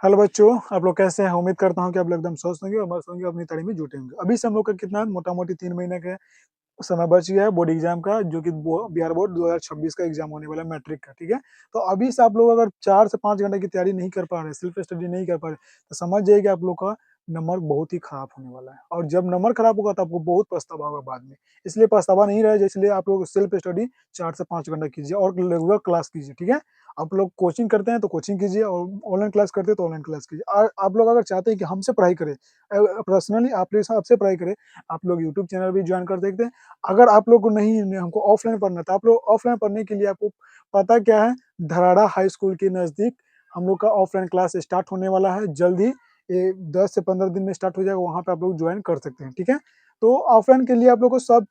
Hello बच्चों, आप लोग कैसे हैं? उम्मीद करता हूँ कि आप लोग एकदम स्वस्थ होंगे और मस्त होंगे, अपनी तैयारी में जुटे होंगे। अभी से हम लोग का कितना मोटा मोटी 3 महीने का समय बच गया है बोर्ड एग्जाम का, जो कि बिहार बोर्ड 2026 का एग्जाम होने वाला है, मैट्रिक का। ठीक है, तो अभी से आप लोग अगर 4 से 5 घंटे की तैयारी नहीं कर पा रहे, सेल्फ स्टडी नहीं कर पा रहे, तो समझ जाइए कि आप लोग का नंबर बहुत ही खराब होने वाला है। और जब नंबर खराब होगा तो आपको बहुत पछतावा होगा बाद में। इसलिए पछतावा नहीं रहे, इसलिए आप लोग सेल्फ स्टडी 4 से 5 घंटा कीजिए और रेगुलर क्लास कीजिए। ठीक है, आप लोग कोचिंग करते हैं तो कोचिंग कीजिए, और ऑनलाइन क्लास करते हैं तो ऑनलाइन क्लास कीजिए। और आप लोग अगर चाहते हैं कि हमसे पढ़ाई करें, पर्सनली आप लोग आपसे पढ़ाई करें, आप लोग यूट्यूब चैनल भी ज्वाइन कर सकते हैं। अगर आप लोग को नहीं हमको ऑफलाइन पढ़ना, तो आप लोग ऑफलाइन पढ़ने के लिए आपको पता क्या है, धराड़ा हाई स्कूल के नज़दीक हम लोग का ऑफलाइन क्लास स्टार्ट होने वाला है जल्द ही। ये 10 से 15 दिन में स्टार्ट हो जाएगा, वहाँ पे आप लोग ज्वाइन कर सकते हैं। ठीक है, तो ऑफलाइन के लिए आप लोग को सब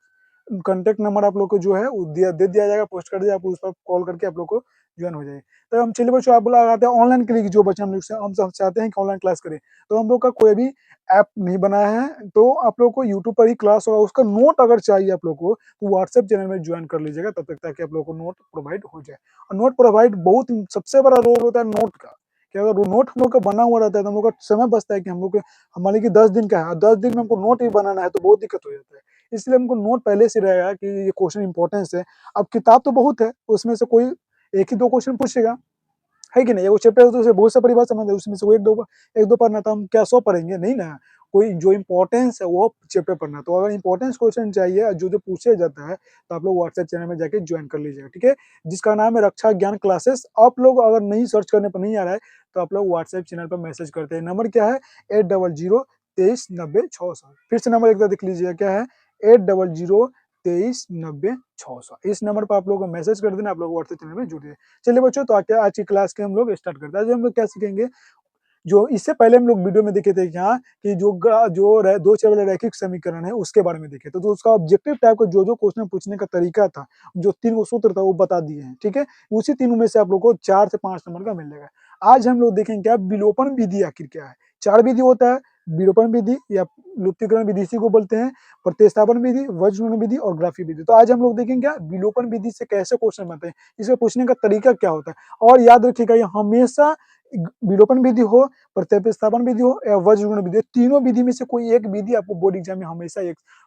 कॉन्टैक्ट नंबर आप लोग को जो है वो दे दिया जाएगा, पोस्ट कर दिया, आप उस पर कॉल करके आप लोग को ज्वाइन हो जाएगी। तो हम चलिए बच्चों, आप बोला आते हैं ऑनलाइन के लिए, जो बच्चे हम लोग से हम सब चाहते हैं कि ऑनलाइन क्लास करें, तो हम लोग का कोई भी ऐप नहीं बनाया है, तो आप लोग को यूट्यूब पर ही क्लास होगा। उसका नोट अगर चाहिए आप लोग को, तो व्हाट्सएप चैनल में ज्वाइन कर लीजिएगा तब तक, ताकि आप लोग को नोट प्रोवाइड हो जाए। और नोट प्रोवाइड बहुत सबसे बड़ा रोल होता है नोट का, कि अगर नोट हम लोग का बना हुआ रहता है तो हम लोग का समय बचता है, कि हम लोग को हमारे की 10 दिन का है, 10 दिन में हमको नोट ही बनाना है तो बहुत दिक्कत हो जाता है। इसलिए हमको नोट पहले से रहेगा कि ये क्वेश्चन इंपॉर्टेंस है। अब किताब तो बहुत है, उसमें से कोई एक ही दो क्वेश्चन पूछेगा, है कि नहीं? वो चैप्टर है तो उसे बहुत सा परिभाषा समझ है, उसमें से वो एक दो पढ़ना, तो हम क्या 100 पढ़ेंगे नहीं ना। कोई जो इंपॉर्टेंस है वो चैप्टर पढ़ना। तो अगर इंपॉर्टेंस क्वेश्चन चाहिए जो जो पूछे जाता है, तो आप लोग व्हाट्सएप चैनल में जाके ज्वाइन कर लीजिएगा। ठीक है, जिसका नाम है रक्षा ज्ञान क्लासेस। आप लोग अगर नहीं सर्च करने पर नहीं आ रहा है, तो आप लोग व्हाट्सएप चैनल पर मैसेज करते हैं। नंबर क्या है? 800-2390-600। फिर से नंबर एक बार देख लीजिए, क्या है? 800-2390-600। इस नंबर पर आप लोग को मैसेज कर देना, आप लोग व्हाट्सएप चैनल में जुड़े। चलिए बच्चों, तो आके आज की क्लास के हम लोग स्टार्ट करते हैं। आज हम लोग क्या सीखेंगे, जो इससे पहले हम लोग वीडियो में देखे थे कि हाँ, कि दो चर वाले रैखिक समीकरण है उसके बारे में देखे, तो उसका ऑब्जेक्टिव टाइप का जो जो क्वेश्चन पूछने का तरीका था, जो 3 सूत्र था वो बता दिए हैं। ठीक है, उसी तीनों में से आप लोग को 4 से 5 नंबर का मिल जाएगा। आज हम लोग देखेंगे क्या विलोपन विधि आखिर क्या है। 4 विधि होता है: विलोपन विधि या लुप्तीकरण विधि, इसी को बोलते हैं, प्रतिस्थापन विधि, वज्रगुणन विधि और ग्राफी विधि। तो आज हम लोग देखेंगे क्या विलोपन विधि से कैसे क्वेश्चन बनते हैं, इसमें पूछने का तरीका क्या होता है। और याद रखिएगा, ये हमेशा विलोपन विधि हो, प्रतिस्थापन विधि हो या वज्रगुणन विधि, तीनों विधि में से कोई एक विधि आपको बोर्ड एग्जाम में हमेशा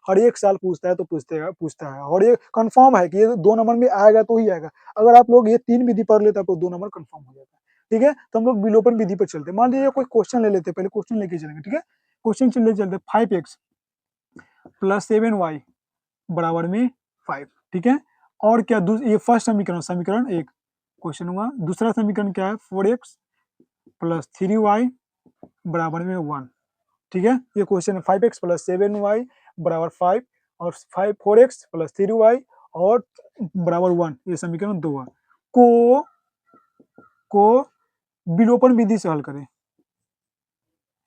हर एक साल पूछता है, तो पूछता है, और ये कंफर्म है कि ये 2 नंबर में आएगा तो ही आएगा। अगर आप लोग ये 3 विधि पढ़ लेते हैं तो 2 नंबर कंफर्म हो जाता है। ठीक है, तो हम लोग विलोपन विधि पर चलते हैं। मान लीजिए कोई क्वेश्चन ले लेते हैं, पहले क्वेश्चन लेके चलेंगे। ठीक है, क्वेश्चन चलते 5x + 7y बराबर में 5। ठीक है, और क्या ये फर्स्ट समीकरण, समीकरण एक क्वेश्चन हुआ। दूसरा समीकरण क्या है? 4x + 3y बराबर में 1। ठीक है, ये क्वेश्चन है। 5x + 7y बराबर 5 और 4x + 3y और बराबर 1, ये समीकरण 2 है। को को विलोपन विधि से हल करें।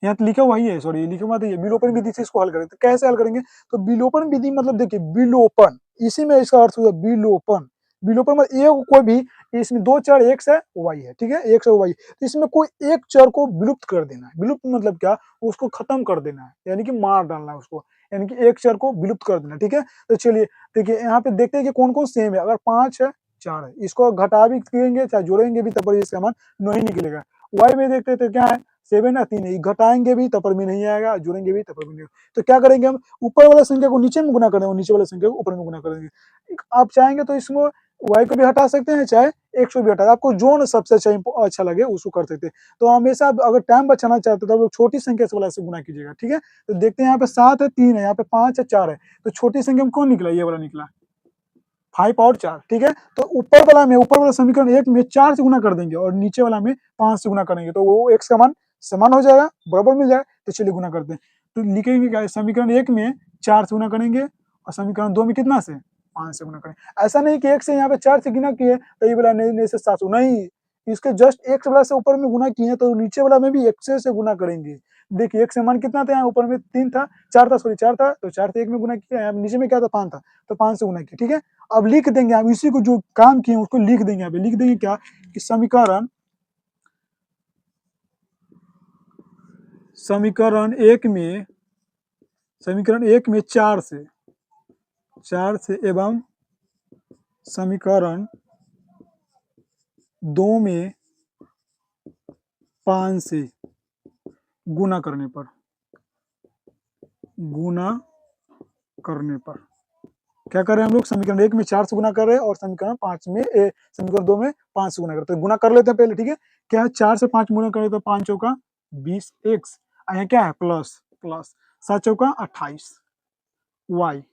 यहाँ तो लिखा हुआ ही है, सॉरी लिखा हुआ तो ये विलोपन विधि से इसको हल करें। तो कैसे हल करेंगे? तो विलोपन विधि मतलब देखिए, विलोपन, इसी में इसका अर्थ हुआ विलोपन। विलोपन मतलब ये कोई भी, इसमें 2 चर एक्स है वाई है। ठीक है, एक्स और वाई, तो इसमें कोई एक चर को विलुप्त कर देना है। विलुप्त मतलब क्या? उसको खत्म कर देना है, यानी कि मार डालना है उसको, यानी कि एक चर को विलुप्त कर देना। ठीक है, तो चलिए देखिए, यहाँ पे देखते हैं कि कौन कौन सेम है। अगर 5 है, 4 है, इसको घटा भी करेंगे चाहे जोड़ेंगे भी, तब पर इसका मान नहीं निकलेगा। वाई में देखते थे क्या है, 7 है, 3 है, घटाएंगे भी तब पर भी नहीं आएगा, जोड़ेंगे भी तब पर भी नहीं आएगा। तो क्या करेंगे, हम ऊपर वाला संख्या को नीचे में गुना करेंगे और नीचे वाला संख्या को ऊपर में गुना करेंगे। आप चाहेंगे तो इसमें y को भी हटा सकते हैं, चाहे x को भी हटा, आपको जो सबसे अच्छा लगे उसको कर सकते हैं। तो हमेशा अगर टाइम बचाना चाहते हैं तो आप लोग छोटी संख्या से वाला से गुना कीजिएगा। ठीक है, तो देखते हैं, यहाँ पे 7 है, 3 है, यहाँ पे 5 है, 4 है, तो छोटी संख्या में कौन निकला? ये वाला निकला, 5 और 4। ठीक है, तो ऊपर वाला समीकरण एक में 4 से गुना कर देंगे और नीचे वाला में 5 से गुना करेंगे, तो वो x का मान समान हो जाएगा, बराबर मिल जाएगा। तो चलिए गुना करते हैं, तो लिखेंगे क्या? समीकरण एक में 4 से गुना करेंगे और समीकरण 2 में कितना से? 5 से गुना करेंगे। ऐसा नहीं कि एक से यहाँ पे 4 से गुना किए तो ये वाला नहीं से 700 नहीं, इसके जस्ट एक वाला से ऊपर में गुना किए तो नीचे वाला में भी एक से गुना करेंगे। देखिए, एक से मान कितना था? यहाँ ऊपर में 3 था, 4 था, सॉरी 4 था, तो 4 से एक में गुना किया, यहाँ नीचे में क्या था? 5 था, तो 5 से गुना किया। ठीक है, अब लिख देंगे आप इसी को, जो काम किए उसको लिख देंगे। यहाँ पे लिख देंगे क्या, कि समीकरण एक में 4 से एवं समीकरण 2 में 5 से गुना करने पर, गुना करने पर क्या कर रहे हैं हम लोग, समीकरण 1 में 4 से गुना कर रहे हैं और समीकरण 5 में समीकरण 2 में 5 से गुना करते हैं। गुना कर लेते हैं पहले, ठीक है। क्या है, 4 से 5 गुना करें तो 5 चौका 20 एक्स, यहाँ क्या है प्लस, प्लस 7 चौका 28 वाई,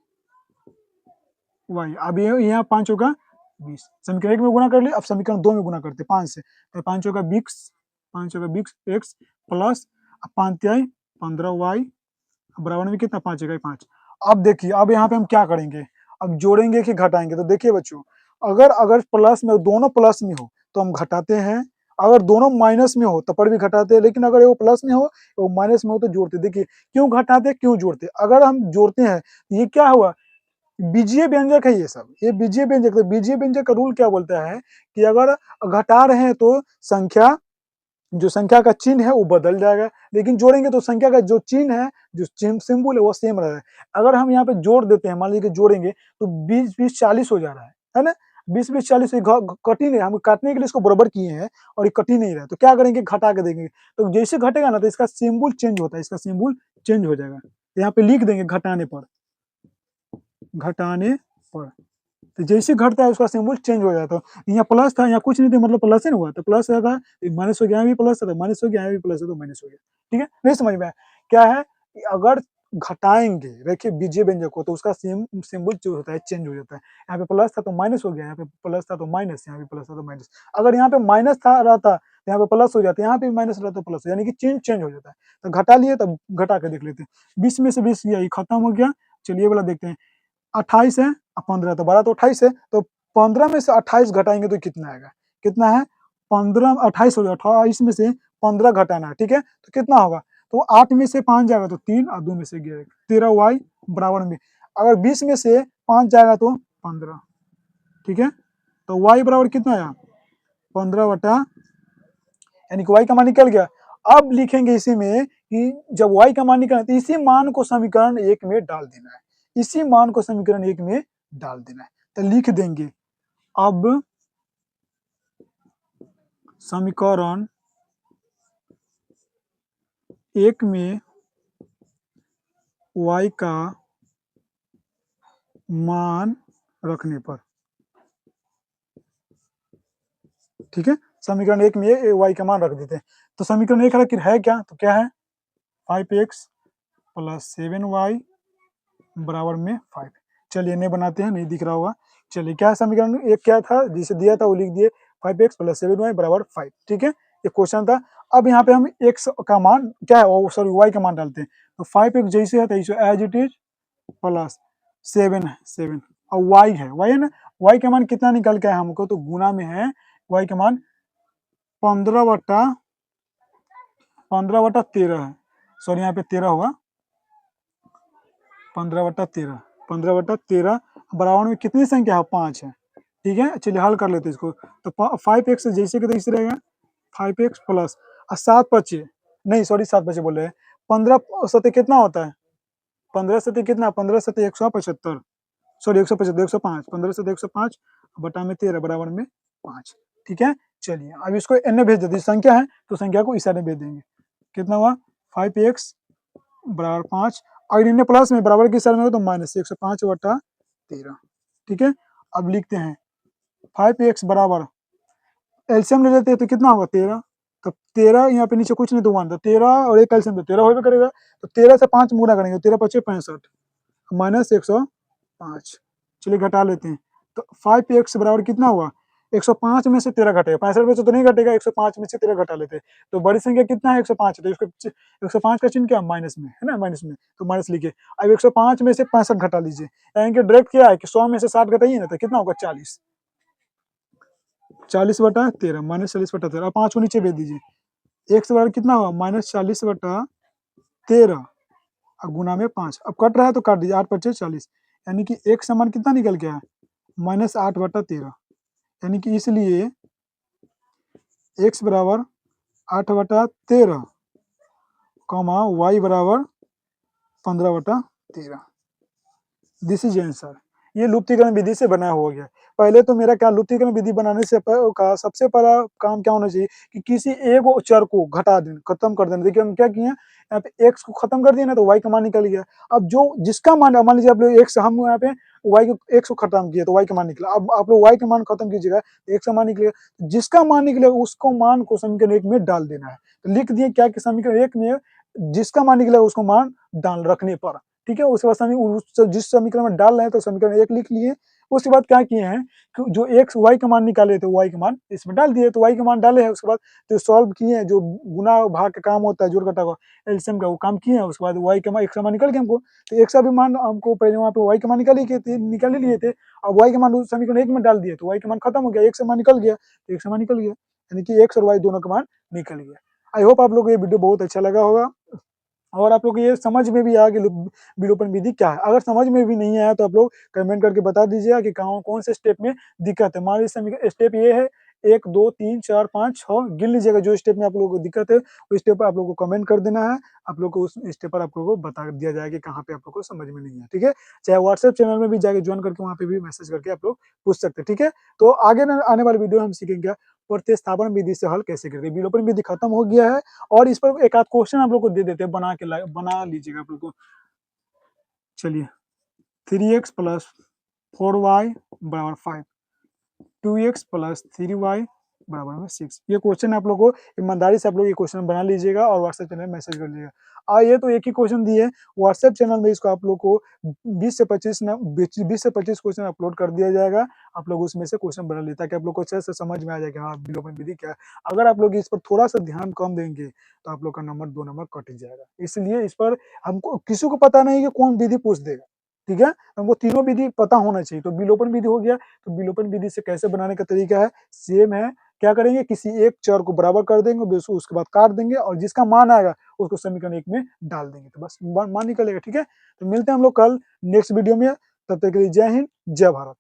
वाई। अब ये यहाँ 5 चौका 20, समीकरण 1 में गुना कर लिया, अब समीकरण 2 में गुना करते 5 से, तो 5 चौका 20, 5 चौका 20 एक्स प्लस 5 तिहाई 15 वाई बराबर में कितना, 5 इकाई 5। अब देखिए, अब यहाँ पे हम क्या करेंगे, अब जोड़ेंगे कि घटाएंगे, तो देखिए बच्चों, अगर अगर प्लस में, दोनों प्लस में हो तो हम घटाते हैं, अगर दोनों माइनस में हो तब पर भी घटाते हैं, लेकिन अगर वो प्लस में हो, वो माइनस में हो तो जोड़ते। देखिए क्यों घटाते, क्यों जोड़ते, अगर हम जोड़ते हैं ये क्या हुआ, बीजीय व्यंजक है ये सब, ये बीजीय व्यंजक। तो बीजीय व्यंजक का रूल क्या बोलता है कि अगर घटा रहे हैं तो संख्या, जो संख्या का चिन्ह है वो बदल जाएगा, लेकिन जोड़ेंगे तो संख्या का जो चिन्ह है, जो सिंबल है वो सेम रहेगा। अगर हम यहाँ पे जोड़ देते हैं, मान लीजिए जोड़ेंगे तो 20 20 40 हो जा रहा है ना, 20 20 40 कट ही नहीं, हम काटने के लिए इसको बराबर किए हैं और ये कट ही नहीं रहा है, तो क्या करेंगे, घटा के देंगे। तो जैसे घटेगा ना तो इसका सिंबल चेंज होता है, इसका सिंबल चेंज हो जाएगा। यहाँ पे लिख देंगे घटाने पर, घटाने पर, तो जैसे घटता है उसका सिंबल चेंज हो जाता है। यहाँ प्लस था, यहाँ कुछ नहीं था, मतलब प्लस ही नहीं हुआ, तो प्लस था, माइनस हो गया, यहाँ भी प्लस था, माइनस हो गया, यहाँ भी प्लस है तो माइनस हो गया। ठीक है, नहीं समझ में आया? क्या है कि अगर घटाएंगे, देखिए बीजीय व्यंजक को, तो उसका सिंबल जो होता है चेंज हो जाता है। यहाँ पे प्लस था तो माइनस हो गया, यहाँ पे प्लस था तो माइनस, यहाँ पे प्लस था तो माइनस। अगर यहाँ पे माइनस था रहता तो यहाँ पे प्लस हो जाता, यहाँ पे माइनस रहता तो प्लस, यानी कि चिन्ह चेंज हो जाता है। तो घटा लिए, तब घटा के देख लेते हैं। 20 में से 20 गया, ये खत्म हो गया। चलिए वाला देखते हैं, 28 है और 15, तो 12 तो 28 है, तो 15 में से 28 घटाएंगे तो कितना आएगा, कितना है, 15 28 हो गया, 28 में से 15 घटाना है, ठीक है, तो कितना होगा, तो 8 में से 5 जाएगा तो 3 और 2 में से गया 13 वाई बराबर में, अगर 20 में से 5 जाएगा तो 15, ठीक है, तो वाई बराबर कितना आया, 15 बटा, यानी कि वाई का मान निकल गया। अब लिखेंगे इसी में कि जब वाई का मान निकला तो इसी मान को समीकरण 1 में डाल देना है, इसी मान को समीकरण 1 में डाल देना है। तो लिख देंगे, अब समीकरण 1 में y का मान रखने पर, ठीक है, समीकरण 1 में y का मान रख देते हैं। तो समीकरण 1 है क्या, तो क्या है, 5x प्लस 7y बराबर में 5। चलिए नहीं बनाते हैं, नहीं दिख रहा होगा। चलिए क्या है, समीकरण 1 क्या था, जिसे दिया था वो लिख दिए, 5x प्लस 7y बराबर 5, ठीक है, ये क्वेश्चन था। अब यहाँ पे हम x का मान क्या है, सॉरी y का मान डालते हैं, तो 5x जैसे है तैसे एज इट इज प्लस 7 है, 7 और y है ना, y का मान कितना निकल के आया हमको, तो गुना में है, y का मान 15/13 है, सॉरी यहाँ पे 13 होगा, 15/13, 15/13 बराबर में कितनी संख्या है, 5 है, ठीक है। चलिए हल कर लेते हैं इसको, तो 5x जैसे कि तैसे रहेगा, 5x प्लस 7 5 नहीं, सॉरी 7 5 बोल रहे हैं, 15 कितना होता है, 15 कितना, 15 175, सॉरी 175, 105, 15 105 बटा में 13 बराबर में 5, ठीक है। चलिए अब इसको एन भेज देते, संख्या है तो संख्या को इस साइड में भेज देंगे, कितना हुआ, 5x बराबर 5, अगर इन्हें प्लस में बराबर की साइड में हो तो माइनस 105/13, ठीक है। अब लिखते हैं 5x बराबर, एलसीएम ले लेते हैं तो कितना होगा, 13, तो 13 यहाँ पे नीचे कुछ नहीं तो 1, तो 13 और एक एलसीएम तो 13 होगा करेगा, तो 13 से 5 गुना करेंगे, 13 5 65 माइनस 105। चलिए घटा लेते हैं, तो 5x बराबर कितना हुआ, 105 में से 13 घटेगा, 65 में से तो नहीं घटेगा, 105 में से 13 घटा लेते हैं, तो बड़ी संख्या कितना है, 105 है, तो इसको 105 का चिन्ह क्या, माइनस में है ना, माइनस में, तो माइनस लिखिए। अब 105 में से 65 घटा लीजिए, यानी कि डायरेक्ट क्या है कि 100 में से 60 घटाइए ना, तो कितना होगा, 40, 40/13 माइनस 40/13, अब 5 को नीचे भेज दीजिए, x बराबर कितना हुआ, माइनस 40/13 और गुना में 5, अब कट रहा है तो काट दीजिए, 8 5 40, यानी कि x समान कितना निकल गया है, माइनस 8/13, यानी कि इसलिए x बराबर 8/13 y बराबर 15/13, दिस इज आंसर। ये लुप्तीकरण विधि से बना हुआ गया। पहले तो मेरा क्या लुप्तीकरण विधि बनाने से का सबसे पहला काम क्या होना चाहिए कि किसी एक चर को घटा देना, खत्म कर देना। देखिए हम क्या किए हैं, यहाँ पे एक्स को खत्म कर दिया ना तो वाई का मान निकल गया। अब जो जिसका मान, मान लीजिए आप लोग एक्स, हम यहाँ पे वाई को एक्स को खत्म किया तो वाई का मान निकला। अब आप लोग वाई का मान खत्म कीजिएगा तो एक्स का मान निकलेगा। जिसका मान निकलेगा उसको मान को समीकरण एक में डाल देना है। तो लिख दिए क्या कि समीकरण एक में जिसका मान निकलेगा उसको मान डाल रखने पर, ठीक है। उसके बाद जिस समीकरण में डाल रहे हैं तो समीकरण एक लिख लिए। उसके बाद क्या किए हैं कि जो एक्स वाई का मान निकाले थे वाई का मान इसमें डाल दिए, तो वाई का मान डाले हैं। उसके बाद तो सॉल्व किए हैं, जो गुना भाग का काम होता है जोड़ घटा का एलसीएम का, वो काम किए हैं। उसके बाद वाई का मान एक्स का मान निकल गया हमको। तो एक्स का भी मान हमको पहले वहाँ पे वाई का मान निकाल ही लिए थे। अब वाई का मान उस समीकरण एक में डाल दिए तो वाई का मान खत्म हो गया, एक्स का मान निकल गया तो एक्स का मान निकल गया, यानी कि एक्स और वाई दोनों का मान निकल गया। आई होप आप लोग को ये वीडियो बहुत अच्छा लगा होगा और आप लोग को ये समझ में भी आया कि विलोपन विधि क्या है। अगर समझ में भी नहीं आया तो आप लोग कमेंट करके बता दीजिएगा कि कौन से स्टेप में दिक्कत है। मान लीजिए स्टेप ये है 1 2 3 4 5 6 गिन लीजिएगा, जो स्टेप में आप लोगों को दिक्कत है उस स्टेप पर आप लोग को कमेंट कर देना है। आप लोग को उस स्टेप पर आप लोग को बता दिया जाएगा कि कहाँ पे आप लोग को समझ में नहीं है, ठीक है। चाहे व्हाट्सएप चैनल में भी जाके ज्वाइन करके वहाँ पे भी मैसेज करके आप लोग पूछ सकते हैं, ठीक है। तो आगे आने वाले वीडियो हम सीखेंगे प्रतिस्थापन विधि से हल कैसे करते हैं। विलोपन विधि खत्म हो गया है और इस पर एक आध क्वेश्चन आप लोग को दे देते हैं, बना लीजिएगा आप लोग को। चलिए, 3x प्लस 4y बराबर 5, 2x प्लस 3y बराबर में 6। ये क्वेश्चन आप लोग को ईमानदारी से आप लोग ये क्वेश्चन बना लीजिएगा और व्हाट्सएप चैनल में मैसेज कर लीजिएगा। ये तो एक ही क्वेश्चन दिए, व्हाट्सएप चैनल में इसको आप लोग को 20 से 25 क्वेश्चन अपलोड कर दिया जाएगा। आप लोग उसमें से क्वेश्चन बना लीजिए ताकि आप लोग को अच्छे से समझ में आ जाए कि हाँ विलोपन विधि क्या है। अगर आप लोग इस पर थोड़ा सा ध्यान कम देंगे तो आप लोग का नंबर 2 नंबर कट ही जाएगा। इसलिए इस पर हमको किसी को पता नहीं कि कौन विधि पूछ देगा, ठीक है। हमको तीनों विधि पता होना चाहिए। तो विलोपन विधि हो गया, तो विलोपन विधि से कैसे बनाने का तरीका है सेम है। क्या करेंगे, किसी एक चर को बराबर कर देंगे, उसके बाद काट देंगे और जिसका मान आएगा उसको समीकरण एक में डाल देंगे तो बस मान निकलेगा, ठीक है। तो मिलते हैं हम लोग कल नेक्स्ट वीडियो में, तब तक के लिए जय हिंद जय भारत।